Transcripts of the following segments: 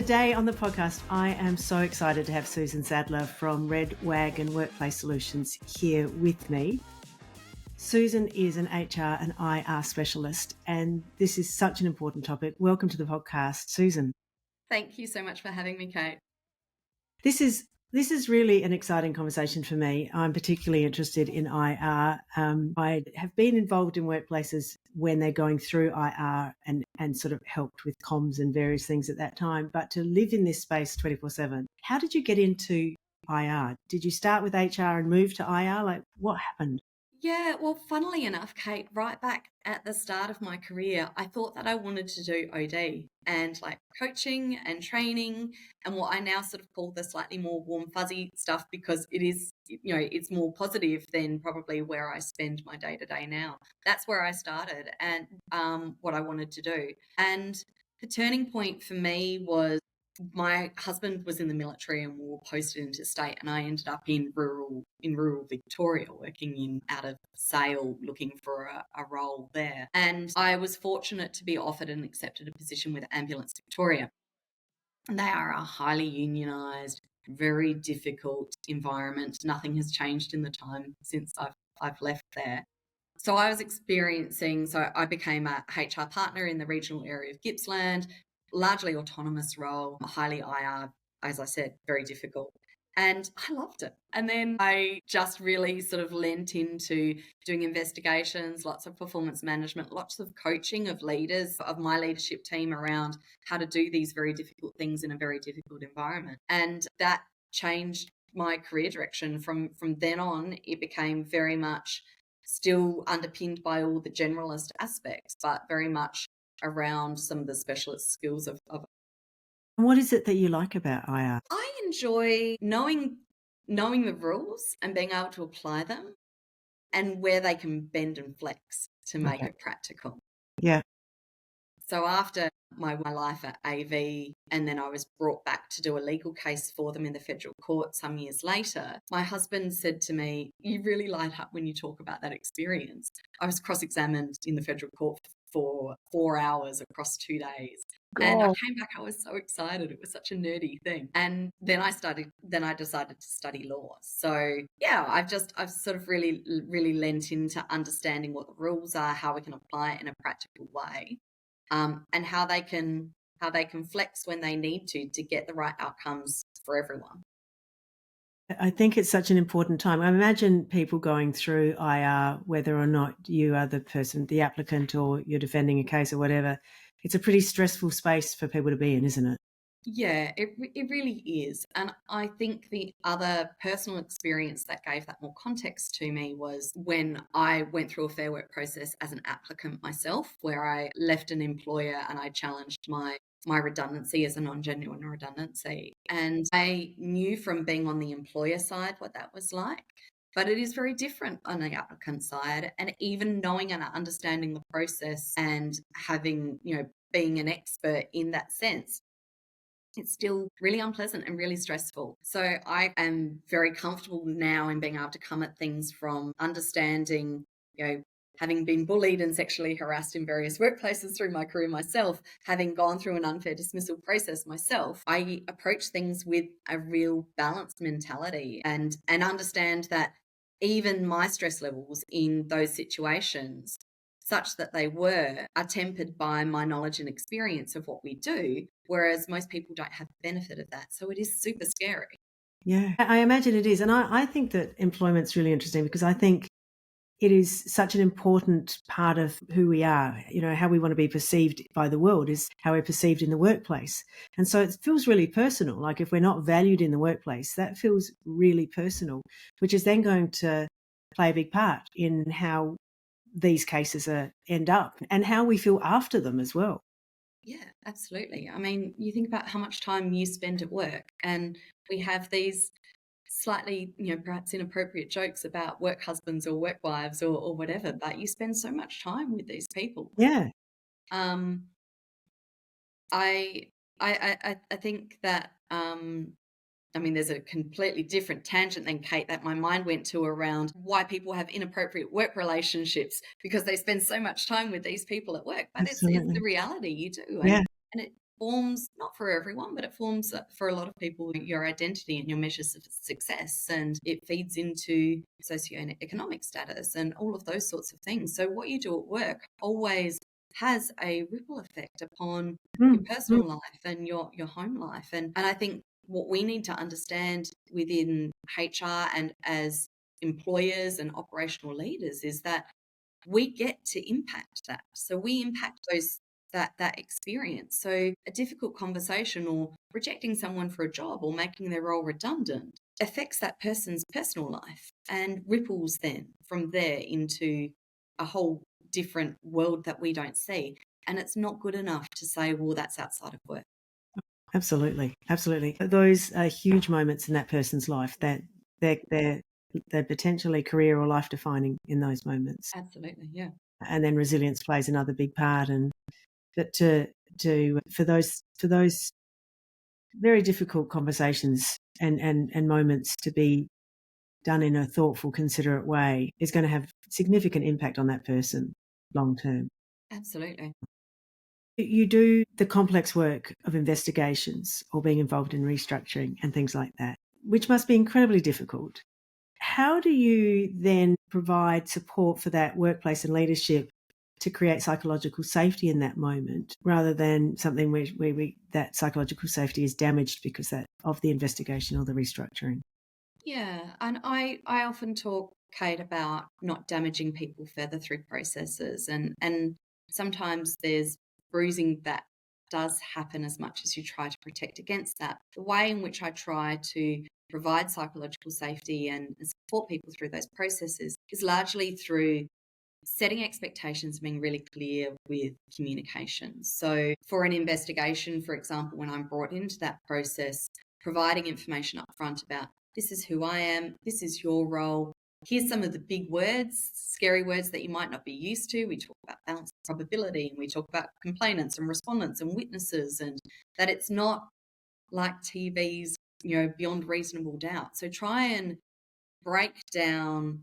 Today on the podcast, I am so excited to have Susan Sadler from Red Wagon Workplace Solutions here with me. Susan is an HR and IR specialist, and this is such an important topic. Welcome to the podcast, Susan. Thank you so much for having me, Kate. This is really an exciting conversation for me. I'm particularly interested in IR. I have been involved in workplaces when they're going through IR and sort of helped with comms and various things at that time. But to live in this space 24/7, how did you get into IR? Did you start with HR and move to IR? Like, what happened? Yeah, well, funnily enough, Kate, right back at the start of my career, I thought that I wanted to do OD and like coaching and training and what I now sort of call the slightly more warm, fuzzy stuff because it is, it's more positive than probably where I spend my day to day now. That's where I started and what I wanted to do. And the turning point for me was my husband was in the military and we were posted into state, and I ended up in rural Victoria working out of Sale looking for a role there. And I was fortunate to be offered and accepted a position with Ambulance Victoria. And they are a highly unionised, very difficult environment. Nothing has changed in the time since I've left there. So I became a HR partner in the regional area of Gippsland, largely autonomous role, highly IR, as I said, very difficult. And I loved it. And then I just really sort of lent into doing investigations, lots of performance management, lots of coaching of leaders of my leadership team around how to do these very difficult things in a very difficult environment. And that changed my career direction. From then on, it became very much still underpinned by all the generalist aspects, but very much around some of the specialist skills of. What is it that you like about IR? I enjoy knowing the rules and being able to apply them and where they can bend and flex to make it practical. Yeah. So after my life at AV, and then I was brought back to do a legal case for them in the federal court some years later, my husband said to me, "You really light up when you talk about that experience." I was cross-examined in the federal court for 4 hours across 2 days. And I came back, I was so excited. It was such a nerdy thing. And then I decided to study law. So yeah, I've sort of really, really lent into understanding what the rules are, how we can apply it in a practical way. And how they can flex when they need to get the right outcomes for everyone. I think it's such an important time. I imagine people going through IR, whether or not you are the person, the applicant, or you're defending a case or whatever, it's a pretty stressful space for people to be in, isn't it? Yeah, it really is. And I think the other personal experience that gave that more context to me was when I went through a Fair Work process as an applicant myself, where I left an employer and I challenged my redundancy as a non-genuine redundancy. And I knew from being on the employer side what that was like. But it is very different on the applicant side. And even knowing and understanding the process and having, being an expert in that sense, it's still really unpleasant and really stressful. So I am very comfortable now in being able to come at things from understanding, having been bullied and sexually harassed in various workplaces through my career myself, having gone through an unfair dismissal process myself, I approach things with a real balanced mentality and understand that even my stress levels in those situations, such that they are tempered by my knowledge and experience of what we do, whereas most people don't have the benefit of that. So it is super scary. Yeah, I imagine it is. And I think that employment's really interesting because I think it is such an important part of who we are. How we want to be perceived by the world is how we're perceived in the workplace. And so it feels really personal. Like if we're not valued in the workplace, that feels really personal, which is then going to play a big part in how these cases end up and how we feel after them as well. Yeah, absolutely. I mean, you think about how much time you spend at work, and we have these slightly, perhaps inappropriate jokes about work husbands or work wives or whatever, but you spend so much time with these people. Yeah. I think that there's a completely different tangent than Kate that my mind went to around why people have inappropriate work relationships because they spend so much time with these people at work. But it's the reality, you do. Yeah. And forms, not for everyone, but it forms for a lot of people your identity and your measures of success. And it feeds into socioeconomic status and all of those sorts of things. So what you do at work always has a ripple effect upon your personal life and your home life. And I think what we need to understand within HR and as employers and operational leaders is that we get to impact that. So we impact that experience. So a difficult conversation or rejecting someone for a job or making their role redundant affects that person's personal life and ripples then from there into a whole different world that we don't see. And it's not good enough to say, well, that's outside of work. Absolutely. Absolutely. Those are huge moments in that person's life that they're potentially career or life defining in those moments. Absolutely. Yeah. And then resilience plays another big part. And but for those very difficult conversations and moments to be done in a thoughtful, considerate way is going to have significant impact on that person long term. Absolutely. You do the complex work of investigations or being involved in restructuring and things like that, which must be incredibly difficult. How do you then provide support for that workplace and leadership to create psychological safety in that moment, rather than something where that psychological safety is damaged because of the investigation or the restructuring? Yeah, and I often talk, Kate, about not damaging people further through processes, and sometimes there's bruising that does happen as much as you try to protect against that. The way in which I try to provide psychological safety and support people through those processes is largely through setting expectations, being really clear with communication. So for an investigation, for example, when I'm brought into that process, providing information up front about this is who I am, this is your role, here's some of the big words, scary words that you might not be used to. We talk about balanced probability, and we talk about complainants and respondents and witnesses, and that it's not like TV's, beyond reasonable doubt. So try and break down,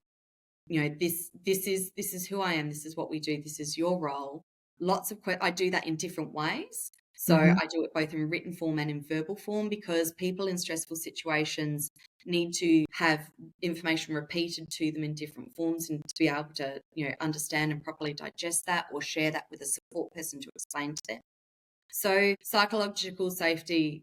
this is who I am, this is what we do, this is your role. I do that in different ways. So I do it both in written form and in verbal form, because people in stressful situations need to have information repeated to them in different forms and to be able to, understand and properly digest that or share that with a support person to explain to them. So psychological safety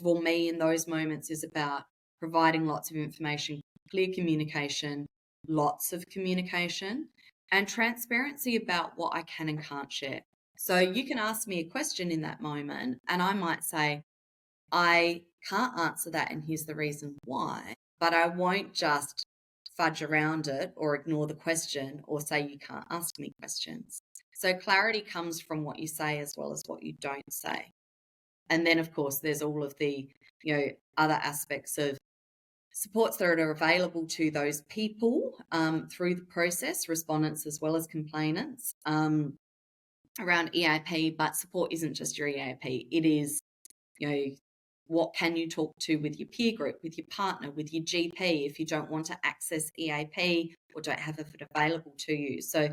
for me in those moments is about providing lots of information, clear communication, lots of communication, and transparency about what I can and can't share. So you can ask me a question in that moment, and I might say, I can't answer that, and here's the reason why. But I won't just fudge around it or ignore the question or say you can't ask me questions. So clarity comes from what you say as well as what you don't say. And then, of course, there's all of the, other aspects of supports that are available to those people through the process, respondents as well as complainants, around EAP. But support isn't just your EAP. It is, what can you talk to with your peer group, with your partner, with your GP if you don't want to access EAP or don't have it available to you. So,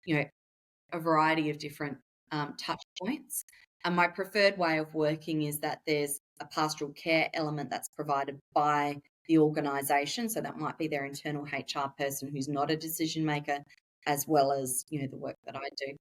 a variety of different touch points. And my preferred way of working is that there's a pastoral care element that's provided by the organisation. So that might be their internal HR person who's not a decision maker, as well as, the work that I do.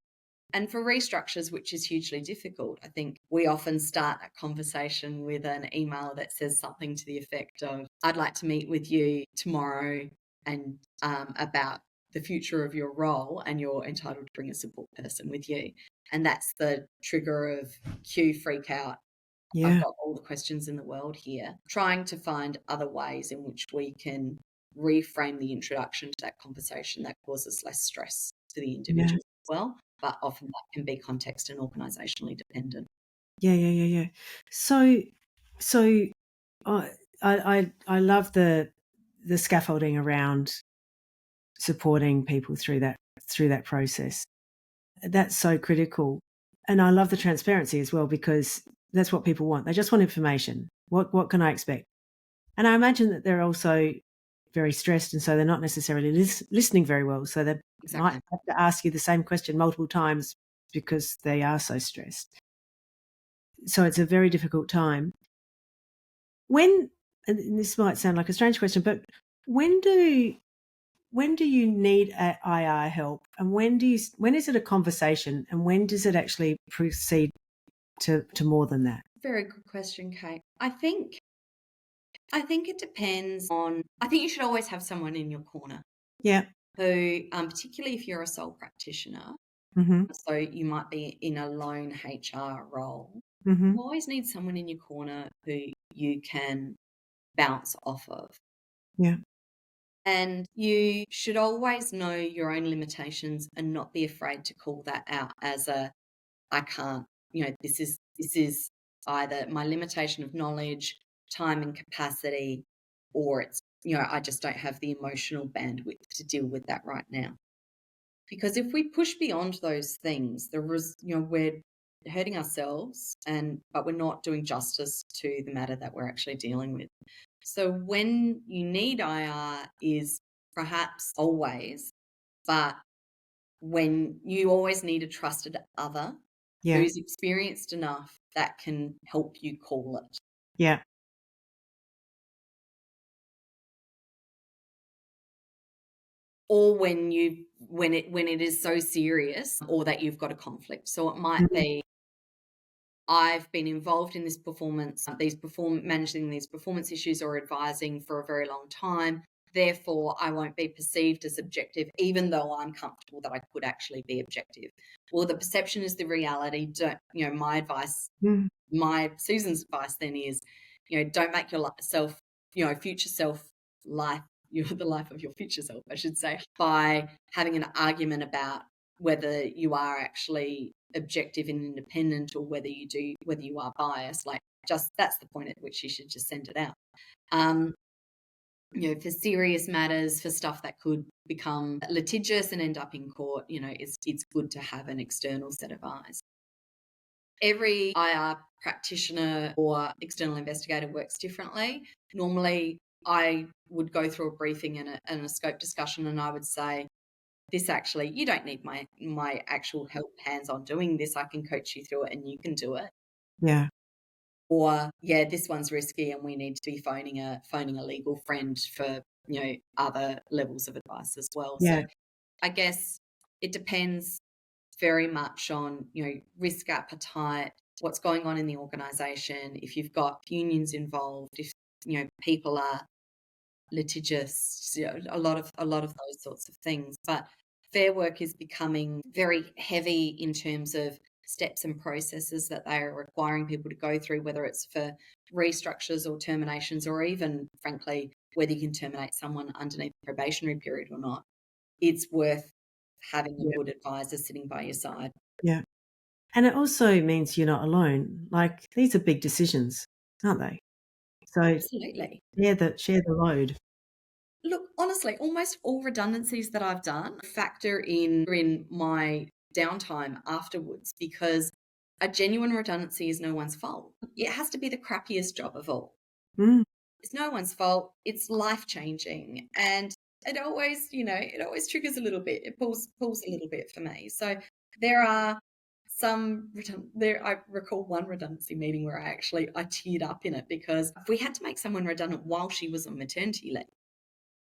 And for restructures, which is hugely difficult, I think we often start a conversation with an email that says something to the effect of, I'd like to meet with you tomorrow and about the future of your role, and you're entitled to bring a support person with you. And that's the trigger of cue, freak out. Yeah. I've got all the questions in the world here. Trying to find other ways in which we can reframe the introduction to that conversation that causes less stress to the individual as well. But often that can be context and organisationally dependent. Yeah. So I love the scaffolding around supporting people through that process. That's so critical. And I love the transparency as well, because that's what people want. They just want information. What can I expect? And I imagine that they're also very stressed, and so they're not necessarily listening very well. So they might have to ask you the same question multiple times because they are so stressed. So it's a very difficult time. When, and this might sound like a strange question, but when do you need IR help, and when is it a conversation, and when does it actually proceed to more than that? Very good question, Kate. I think it depends on. I think you should always have someone in your corner. Yeah. Who, particularly if you're a sole practitioner, Mm-hmm. so you might be in a lone HR role. Mm-hmm. You always need someone in your corner who you can bounce off of. Yeah. And you should always know your own limitations and not be afraid to call that out as I can't, this is either my limitation of knowledge, time and capacity, or it's, I just don't have the emotional bandwidth to deal with that right now. Because if we push beyond those things, we're hurting ourselves, but we're not doing justice to the matter that we're actually dealing with. So when you need IR is perhaps always, but when you always need a trusted other who's experienced enough that can help you call it. Yeah. Or when it is so serious, or that you've got a conflict. So it might be, I've been involved in this managing these performance issues or advising for a very long time. Therefore, I won't be perceived as objective, even though I'm comfortable that I could actually be objective. Well, the perception is the reality. My advice, Susan's advice then is, don't make yourself, future self life, the life of your future self, I should say, by having an argument about whether you are actually objective and independent, or whether you are biased. That's the point at which you should just send it out. For serious matters, for stuff that could become litigious and end up in court, it's good to have an external set of eyes. Every IR practitioner or external investigator works differently. Normally, I would go through a briefing and a scope discussion, and I would say, this actually, you don't need my actual help hands-on doing this. I can coach you through it and you can do it. Yeah. Or, this one's risky and we need to be phoning a legal friend for, other levels of advice as well. Yeah. So I guess it depends very much on, risk appetite, what's going on in the organisation, if you've got unions involved, if, people are litigious, a lot of those sorts of things. But Fair Work is becoming very heavy in terms of steps and processes that they are requiring people to go through, whether it's for restructures or terminations, or even, frankly, whether you can terminate someone underneath the probationary period or not. It's worth having a good advisor sitting by your side. Yeah. And it also means you're not alone. Like, these are big decisions, aren't they? So Absolutely. Share the load. Look, honestly, almost all redundancies that I've done factor in my downtime afterwards, because a genuine redundancy is no one's fault. It has to be the crappiest job of all. It's no one's fault. It's life-changing. And it always, triggers a little bit. It pulls a little bit for me. So there are I recall one redundancy meeting where I teared up in it, because we had to make someone redundant while she was on maternity leave.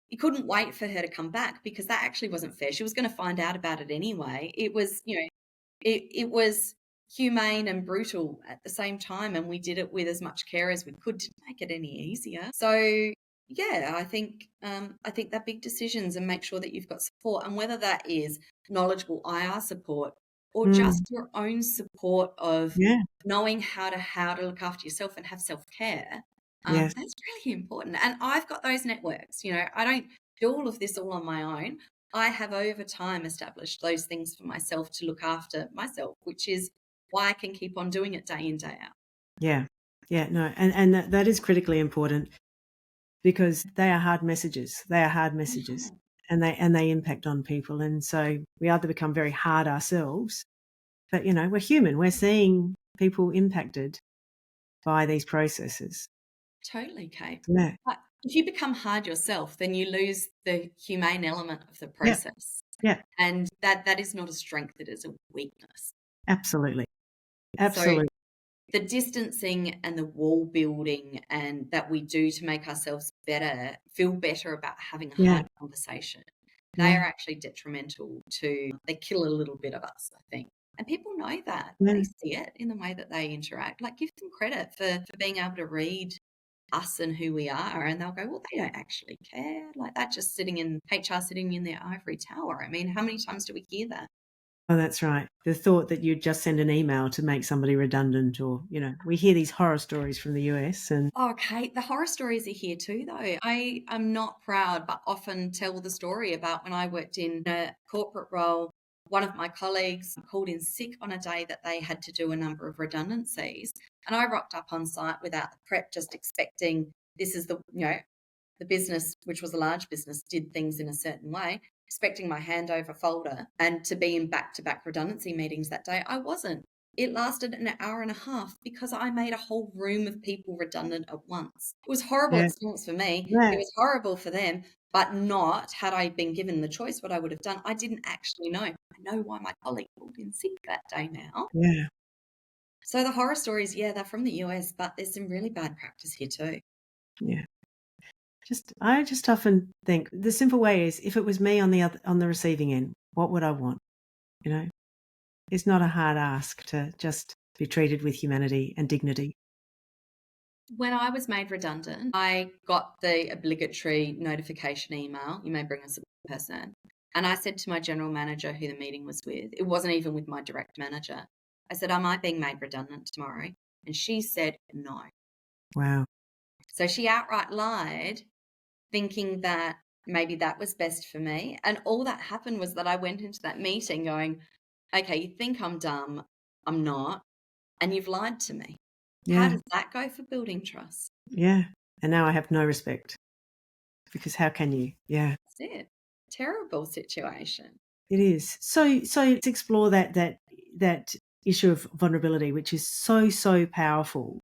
You couldn't wait for her to come back, because that actually wasn't fair. She was going to find out about it anyway. It was, it was humane and brutal at the same time, and we did it with as much care as we could to make it any easier. So I think that big decisions, and make sure that you've got support, and whether that is knowledgeable IR support or just your own support of knowing how to look after yourself and have self-care. That's really important. And I've got those networks. I don't do all of this all on my own. I have over time established those things for myself to look after myself, which is why I can keep on doing it day in, day out. Yeah. Yeah, no. And that is critically important, because they are hard messages. And they impact on people. And so we either become very hard ourselves, but, we're human. We're seeing people impacted by these processes. Totally, Kate. Yeah. But if you become hard yourself, then you lose the humane element of the process. Yeah. And that is not a strength, it is a weakness. Absolutely. So the distancing and the wall building and that we do to make ourselves better, feel better about having a Yeah. hard conversation, they Yeah. are actually detrimental to, they kill a little bit of us, I think. And people know that. Yeah. They see it in the way that they interact. Like, give them credit for being able to read us and who we are, and they'll go, well, they don't actually care. Like, that just sitting in HR, sitting in their ivory tower. I mean, how many times do we hear that? Oh, that's right. The thought that you'd just send an email to make somebody redundant, or, we hear these horror stories from the US and Oh, Kate, the horror stories are here too, though. I am not proud, but often tell the story about when I worked in a corporate role. One of my colleagues called in sick on a day that they had to do a number of redundancies. And I rocked up on site without the prep, just expecting this is the business, which was a large business, did things in a certain way, expecting my handover folder and to be in back-to-back redundancy meetings that day. I wasn't. It lasted an hour and a half because I made a whole room of people redundant at once. It was a horrible yeah, experience for me. yeah, It was horrible for them, but not had I been given the choice what I would have done. I didn't actually know. I know why my colleague called in sick that day now. yeah, So the horror stories, yeah, they're from the US, but there's some really bad practice here too. yeah. I just often think the simple way is, if it was me on the receiving end, what would I want? It's not a hard ask to just be treated with humanity and dignity. When I was made redundant, I got the obligatory notification email, you may bring a support person. And I said to my general manager who the meeting was with, it wasn't even with my direct manager. I said, am I being made redundant tomorrow? And she said no. Wow. So she outright lied, thinking that maybe that was best for me. And all that happened was that I went into that meeting going, okay, you think I'm dumb, I'm not, and you've lied to me. How Yeah, does that go for building trust? yeah. And now I have no respect, because how can you? Yeah, That's it. Terrible situation. it is. So let's explore that issue of vulnerability, which is so powerful.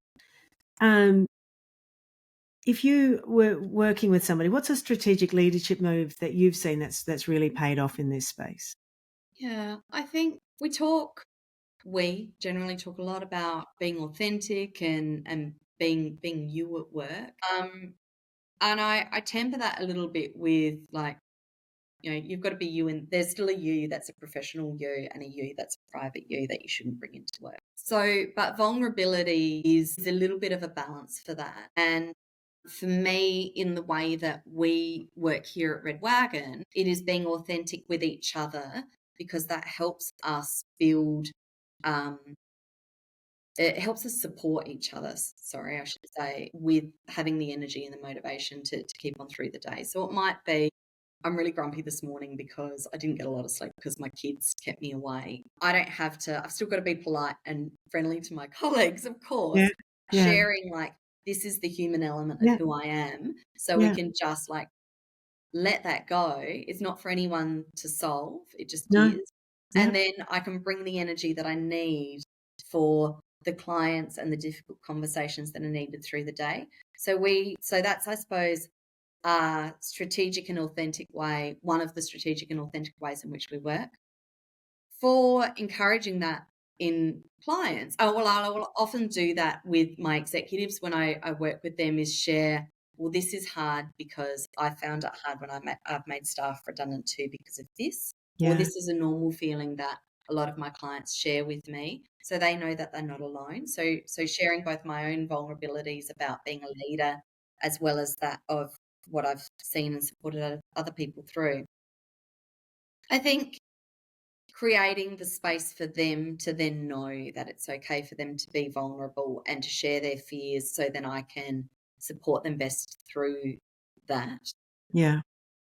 If you were working with somebody, what's a strategic leadership move that you've seen that's really paid off in this space? Yeah, I think we generally talk a lot about being authentic and being you at work. And I temper that a little bit with, like, you've got to be you, and there's still a you that's a professional you and a you that's a private you that you shouldn't bring into work. So, but vulnerability is a little bit of a balance for that. And for me, in the way that we work here at Red Wagon, it is being authentic with each other, because that helps us build, it helps us support each other, I should say, with having the energy and the motivation to keep on through the day. So it might be, I'm really grumpy this morning because I didn't get a lot of sleep because my kids kept me away. I've still got to be polite and friendly to my colleagues, of course, Yeah, yeah, sharing, like, this is the human element of yeah, who I am. So we yeah. can just, like, let that go. It's not for anyone to solve. It just No, is. yeah, And then I can bring the energy that I need for the clients and the difficult conversations that are needed through the day. So that's, I suppose, strategic and authentic way, one of the strategic and authentic ways in which we work. For encouraging that in clients, I will often do that with my executives when I work with them, is share, well, this is hard because I found it hard when I've made staff redundant too because of this, or yeah, this is a normal feeling that a lot of my clients share with me, so they know that they're not alone. So sharing both my own vulnerabilities about being a leader, as well as that of what I've seen and supported other people through. I think creating the space for them to then know that it's okay for them to be vulnerable and to share their fears, so then I can support them best through that, yeah,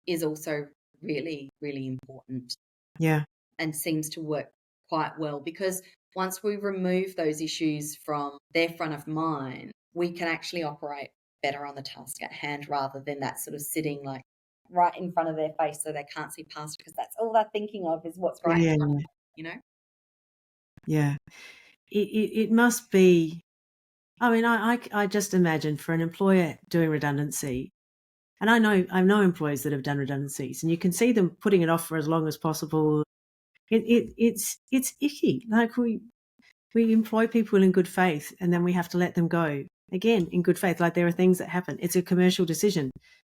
is also really, really important, yeah, and seems to work quite well, because once we remove those issues from their front of mind, we can actually operate better on the task at hand, rather than that sort of sitting, like, right in front of their face so they can't see past, because that's all they're thinking of is what's right in yeah, front of yeah, them, you know? yeah. It must be. I mean, I just imagine for an employer doing redundancy, and I know employers that have done redundancies, and you can see them putting it off for as long as possible. It's icky. Like, We employ people in good faith and then we have to let them go. Again, in good faith, like there are things that happen. It's a commercial decision,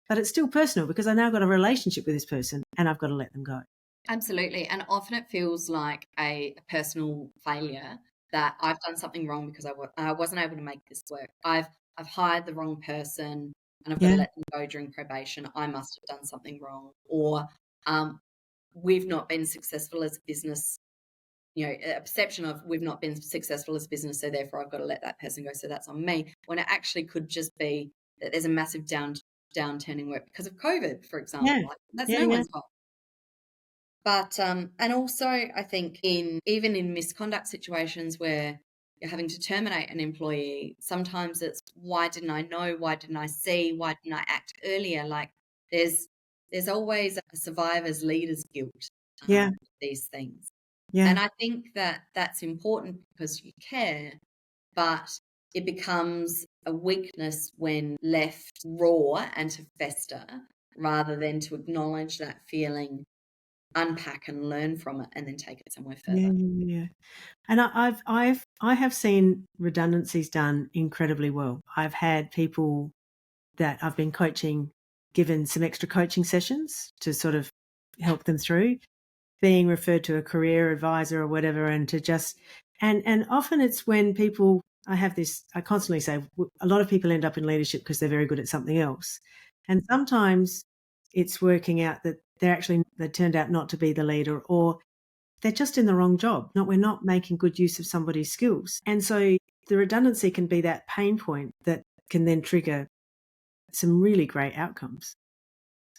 but it's still personal because I now got a relationship with this person and I've got to let them go. Absolutely. And often it feels like a personal failure that I've done something wrong because I wasn't able to make this work. I've hired the wrong person and I've got to Yeah. let them go during probation. I must have done something wrong. Or we've not been successful as a business, a perception of we've not been successful as a business, so therefore I've got to let that person go. So that's on me. When it actually could just be that there's a massive downturn in work because of COVID, for example. Yeah. Like, that's Yeah. no Yeah. one's fault. But and also I think even in misconduct situations where you're having to terminate an employee, sometimes it's why didn't I know? Why didn't I see? Why didn't I act earlier? Like there's always a survivor's leader's guilt. Yeah. These things. Yeah. And I think that that's important because you care, but it becomes a weakness when left raw and to fester rather than to acknowledge that feeling, unpack and learn from it, and then take it somewhere further. Yeah. And I have seen redundancies done incredibly well. I've had people that I've been coaching given some extra coaching sessions to sort of help them through, being referred to a career advisor or whatever, and to just and often it's when people I constantly say a lot of people end up in leadership because they're very good at something else, and sometimes it's working out that they turned out not to be the leader, or they're just in the wrong job. We're not making good use of somebody's skills, and so the redundancy can be that pain point that can then trigger some really great outcomes.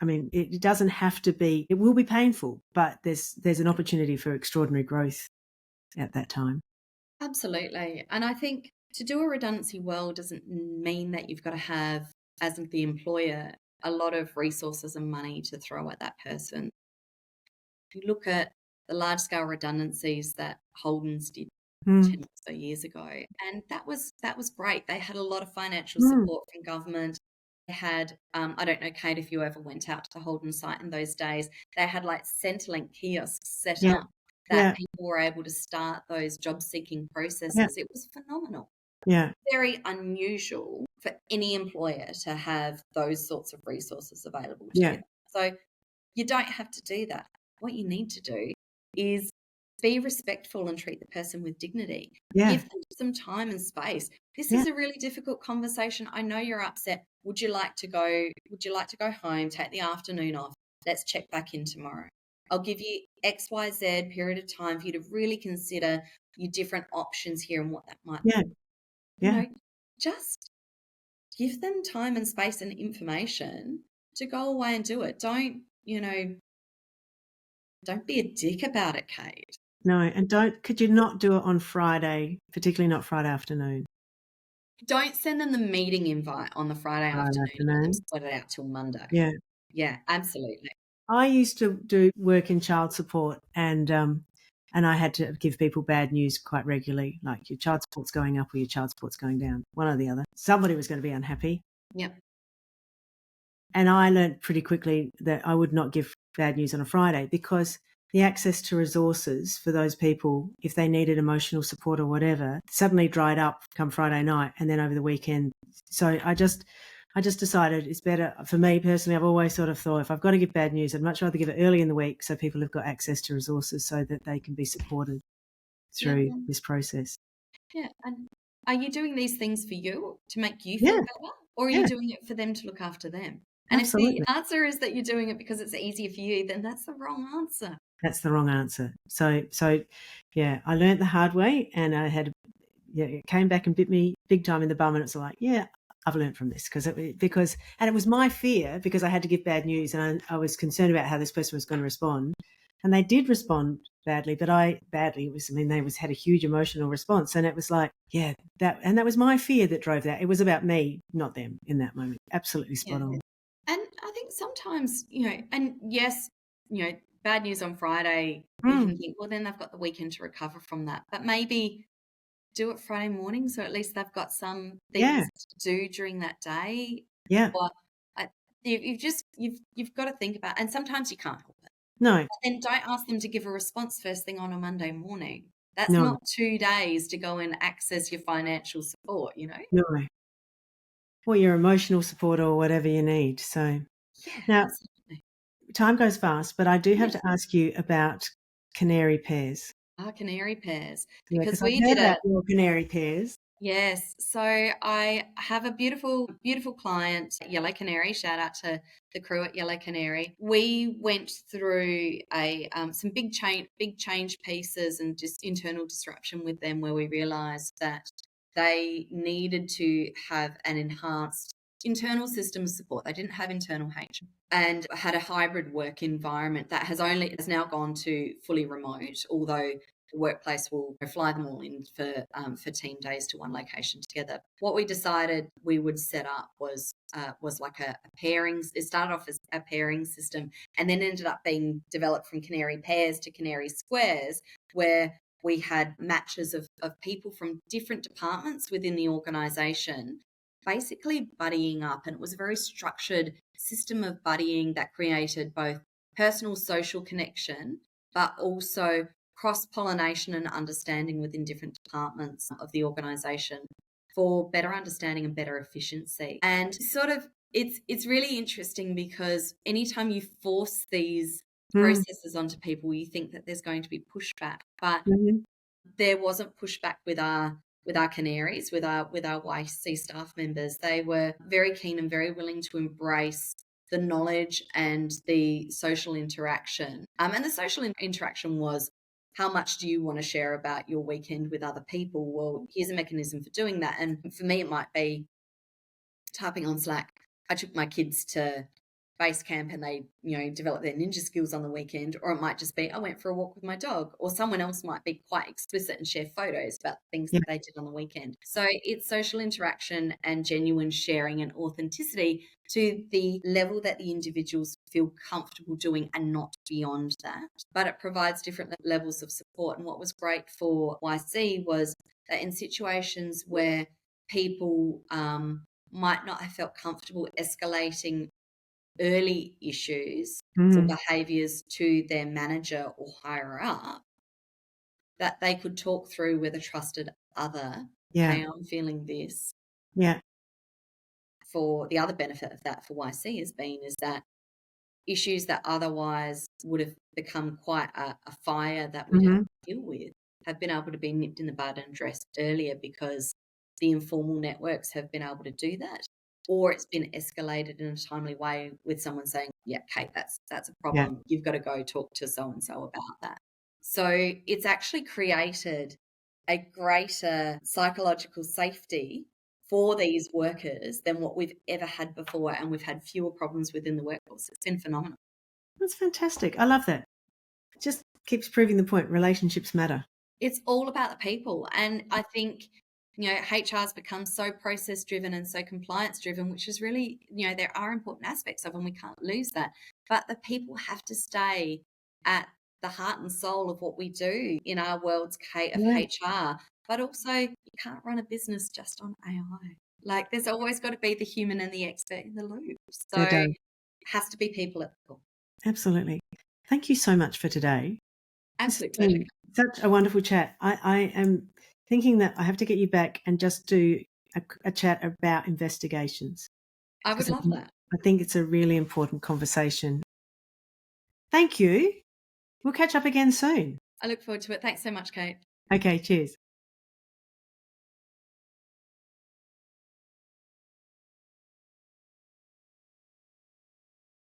I mean, it doesn't have to be, it will be painful, but there's an opportunity for extraordinary growth at that time. Absolutely. And I think to do a redundancy well doesn't mean that you've got to have, as the employer, a lot of resources and money to throw at that person. If you look at the large scale redundancies that Holden's did 10 or so years ago, and that was great. They had a lot of financial support from government. They had, I don't know, Kate, if you ever went out to Holden site in those days, they had like Centrelink kiosks set Yeah. up that Yeah. people were able to start those job seeking processes. Yeah. It was phenomenal. Yeah. Very unusual for any employer to have those sorts of resources available to Yeah. them. So you don't have to do that. What you need to do is be respectful and treat the person with dignity. Yeah. Give them some time and space. This is a really difficult conversation. I know you're upset. Would you like to go home, take the afternoon off? Let's check back in tomorrow. I'll give you XYZ period of time for you to really consider your different options here and what that might be. Yeah. Just give them time and space and information to go away and do it. Don't be a dick about it, Kate. No, and could you not do it on Friday, particularly not Friday afternoon? Don't send them the meeting invite on the Friday afternoon and let them split it out till Monday. Yeah. Yeah, absolutely. I used to do work in child support, and I had to give people bad news quite regularly, like your child support's going up or your child support's going down, one or the other. Somebody was going to be unhappy. Yep. And I learned pretty quickly that I would not give bad news on a Friday, because the access to resources for those people, if they needed emotional support or whatever, suddenly dried up come Friday night and then over the weekend. So I just decided it's better for me personally. I've always sort of thought if I've got to give bad news, I'd much rather give it early in the week so people have got access to resources so that they can be supported through this process. Yeah. And are you doing these things for you to make you feel better, or are you doing it for them to look after them? And Absolutely. if the answer is that you're doing it because it's easier for you, then that's the wrong answer. That's the wrong answer. So yeah, I learned the hard way, and it came back and bit me big time in the bum, and it's like, yeah, I've learned from this and it was my fear, because I had to give bad news and I was concerned about how this person was going to respond, and they did respond badly, but they had a huge emotional response, and it was like, yeah, that was my fear that drove that. It was about me, not them in that moment. Absolutely spot on. And I think sometimes, and yes, bad news on Friday, you can think, well, then they've got the weekend to recover from that. But maybe do it Friday morning, so at least they've got some things to do during that day. Yeah. But you've got to think about, and sometimes you can't help it. No. But then don't ask them to give a response first thing on a Monday morning. That's No, not 2 days to go and access your financial support, you know? no. Or your emotional support or whatever you need. So Yeah, now absolutely. time goes fast, but I do have Yes. to ask you about Canary Pairs. Our Canary Pairs, Yeah, because because I've we heard did about a your Canary Pairs. yes. So I have a beautiful, beautiful client, Yellow Canary. Shout out to the crew at Yellow Canary. We went through a some big change pieces and just internal disruption with them, where we realised that they needed to have an enhanced internal system support. They didn't have internal HR and had a hybrid work environment that has now gone to fully remote, although the workplace will fly them all in for team days to one location together. What we decided we would set up was like a pairing. It started off as a pairing system, and then ended up being developed from Canary Pairs to Canary Squares, where we had matches of people from different departments within the organisation basically buddying up. And it was a very structured system of buddying that created both personal social connection, but also cross-pollination and understanding within different departments of the organisation for better understanding and better efficiency. And sort of it's really interesting, because anytime you force these Mm, processes onto people, you think that there's going to be pushback. But mhm. there wasn't pushback with our canaries, with our YC staff members. They were very keen and very willing to embrace the knowledge and the social interaction. And the social interaction was, how much do you want to share about your weekend with other people? Well, here's a mechanism for doing that. And for me, it might be typing on Slack. I took my kids to base camp and they, develop their ninja skills on the weekend. Or it might just be, I went for a walk with my dog. Or someone else might be quite explicit and share photos about things Yeah. that they did on the weekend. So it's social interaction and genuine sharing and authenticity to the level that the individuals feel comfortable doing, and not beyond that. But it provides different levels of support. And what was great for YC was that in situations where people might not have felt comfortable escalating early issues or Mm, behaviours to their manager or higher up, that they could talk through with a trusted other, yeah. hey, I'm feeling this. Yeah. For the other benefit of that for YC has been is that issues that otherwise would have become quite a fire that we'd have Mhm. to deal with have been able to be nipped in the bud and addressed earlier, because the informal networks have been able to do that, or it's been escalated in a timely way with someone saying, yeah, Kate, that's a Yeah. problem. You've got to go talk to so-and-so about that. So it's actually created a greater psychological safety for these workers than what we've ever had before, and we've had fewer problems within the workforce. It's been phenomenal. That's fantastic. I love that. Just keeps proving the point. Relationships matter. It's all about the people. And I think, HR's become so process driven and so compliance driven, which is really, there are important aspects of them. We can't lose that. But the people have to stay at the heart and soul of what we do in our world's of Yeah. HR. But also, you can't run a business just on AI. Like, there's always got to be the human and the expert in the loop. So There it does. has to be people at the core. Absolutely. Thank you so much for today. This has Absolute pleasure. been such a wonderful chat. I am thinking that I have to get you back and just do a chat about investigations, I would because love that. I think it's a really important conversation. Thank you. We'll catch up again soon. I look forward to it. Thanks so much, Kate. Okay, cheers.